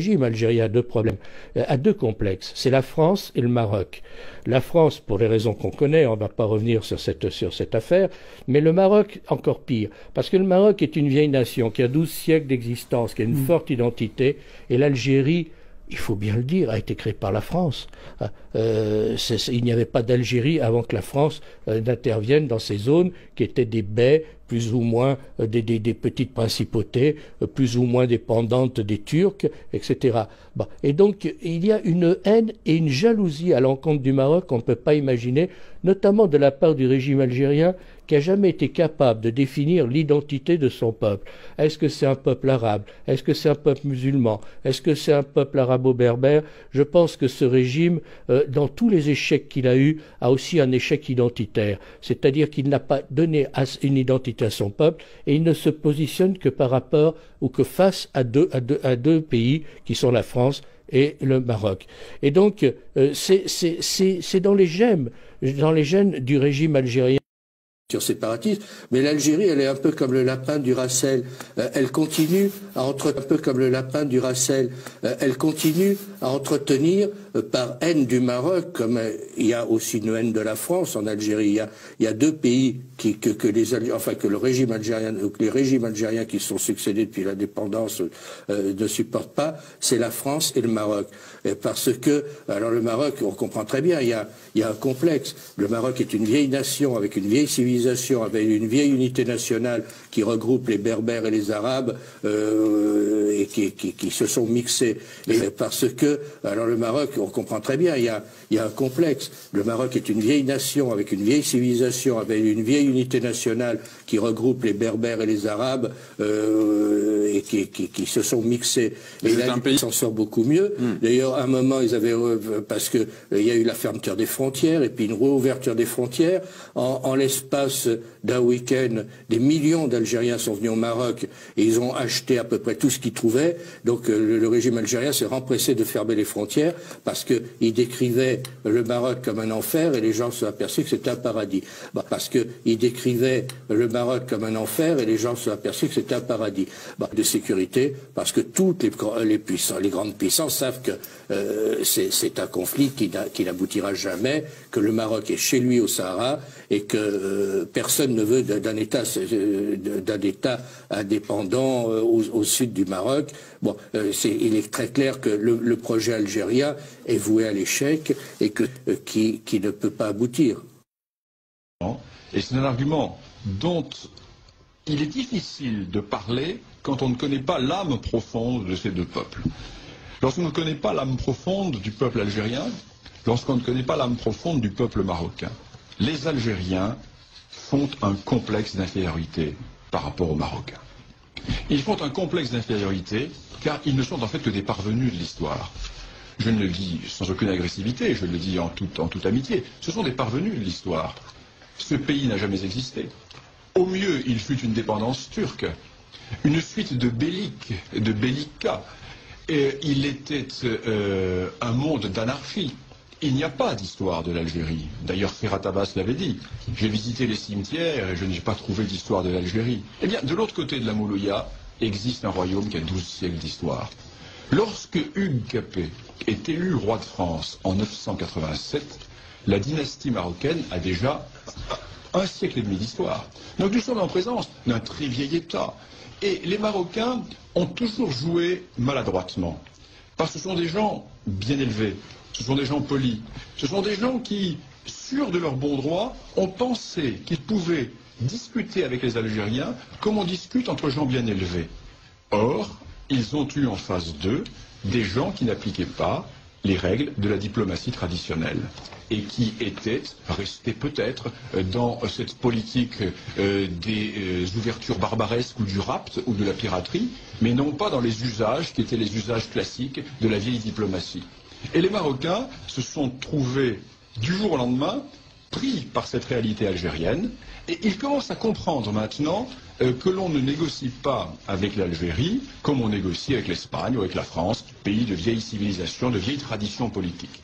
régime algérien a deux problèmes, a deux complexes. C'est la France et le Maroc. La France, pour les raisons qu'on connaît, on ne va pas revenir sur cette affaire, mais le Maroc, encore pire. Parce que le Maroc est une vieille nation qui a 12 siècles d'existence, qui a une forte identité, et l'Algérie, il faut bien le dire, a été créée par la France. Il n'y avait pas d'Algérie avant que la France n'intervienne dans ces zones qui étaient des baies, plus ou moins des petites principautés, plus ou moins dépendantes des Turcs, etc. Bon. Et donc, il y a une haine et une jalousie à l'encontre du Maroc qu'on ne peut pas imaginer, notamment de la part du régime algérien, qui n'a jamais été capable de définir l'identité de son peuple. Est-ce que c'est un peuple arabe? Est-ce que c'est un peuple musulman? Est-ce que c'est un peuple arabo-berbère? Je pense que ce régime, dans tous les échecs qu'il a eus, a aussi un échec identitaire. C'est-à-dire qu'il n'a pas donné une identité à son peuple et il ne se positionne que par rapport ou que face à deux pays qui sont la France et le Maroc. Et donc, c'est dans les gènes du régime algérien. Séparatiste, mais l'Algérie, elle est un peu comme le lapin du Racel. Elle continue à entretenir par haine du Maroc, comme il y a aussi une haine de la France en Algérie. Il y a deux pays que le régime algérien, les régimes algériens qui se sont succédés depuis l'indépendance ne supportent pas, c'est la France et le Maroc. Parce que, alors le Maroc, on comprend très bien, il y a un complexe. Le Maroc est une vieille nation avec une vieille civilisation, avec une vieille unité nationale qui regroupe les Berbères et les Arabes et qui se sont mixés. Et parce que, alors le Maroc, on comprend très bien, il y a un complexe. Le Maroc est une vieille nation avec une vieille civilisation, avec une vieille unité nationale qui regroupe les Berbères et les Arabes et qui se sont mixés. Et là, il s'en sort beaucoup mieux. D'ailleurs, à un moment, ils avaient parce que il y a eu la fermeture des frontières et puis une réouverture des frontières. En l'espace d'un week-end, des millions d'Algériens sont venus au Maroc et ils ont acheté à peu près tout ce qu'ils trouvaient. Donc le régime algérien s'est empressé de fermer les frontières parce qu'il décrivait le Maroc comme un enfer et les gens se sont aperçus que c'était un paradis. Il décrivait le Maroc comme un enfer et les gens se sont aperçus que c'était un paradis. De sécurité, parce que toutes les grandes puissances savent que c'est un conflit qui n'aboutira jamais, que le Maroc est chez lui au Sahara et que personne ne veut d'un État indépendant au sud du Maroc. Bon, il est très clair que le projet algérien est voué à l'échec et qui ne peut pas aboutir. Et c'est un argument dont il est difficile de parler quand on ne connaît pas l'âme profonde de ces deux peuples. Lorsqu'on ne connaît pas l'âme profonde du peuple algérien, lorsqu'on ne connaît pas l'âme profonde du peuple marocain, les Algériens font un complexe d'infériorité par rapport aux Marocains. Ils font un complexe d'infériorité car ils ne sont en fait que des parvenus de l'histoire. Je ne le dis sans aucune agressivité, je le dis en toute amitié. Ce sont des parvenus de l'histoire. Ce pays n'a jamais existé. Au mieux, il fut une dépendance turque, une suite de bellicats. Il était un monde d'anarchie. Il n'y a pas d'histoire de l'Algérie. D'ailleurs, Ferhat Abbas l'avait dit. J'ai visité les cimetières et je n'ai pas trouvé d'histoire de l'Algérie. Eh bien, de l'autre côté de la Moulouya, existe un royaume qui a 12 siècles d'histoire. Lorsque Hugues Capet est élu roi de France en 987, la dynastie marocaine a déjà un siècle et demi d'histoire. Donc nous sommes en présence d'un très vieil État. Et les Marocains ont toujours joué maladroitement. Parce que ce sont des gens bien élevés, ce sont des gens polis, ce sont des gens qui, sûrs de leur bon droit, ont pensé qu'ils pouvaient discuter avec les Algériens comme on discute entre gens bien élevés. Or, ils ont eu en face d'eux des gens qui n'appliquaient pas les règles de la diplomatie traditionnelle et qui étaient restés peut-être dans cette politique des ouvertures barbaresques ou du rapt ou de la piraterie, mais non pas dans les usages qui étaient les usages classiques de la vieille diplomatie. Et les Marocains se sont trouvés du jour au lendemain pris par cette réalité algérienne et ils commencent à comprendre maintenant que l'on ne négocie pas avec l'Algérie comme on négocie avec l'Espagne ou avec la France, pays de vieille civilisation, de vieille tradition politique.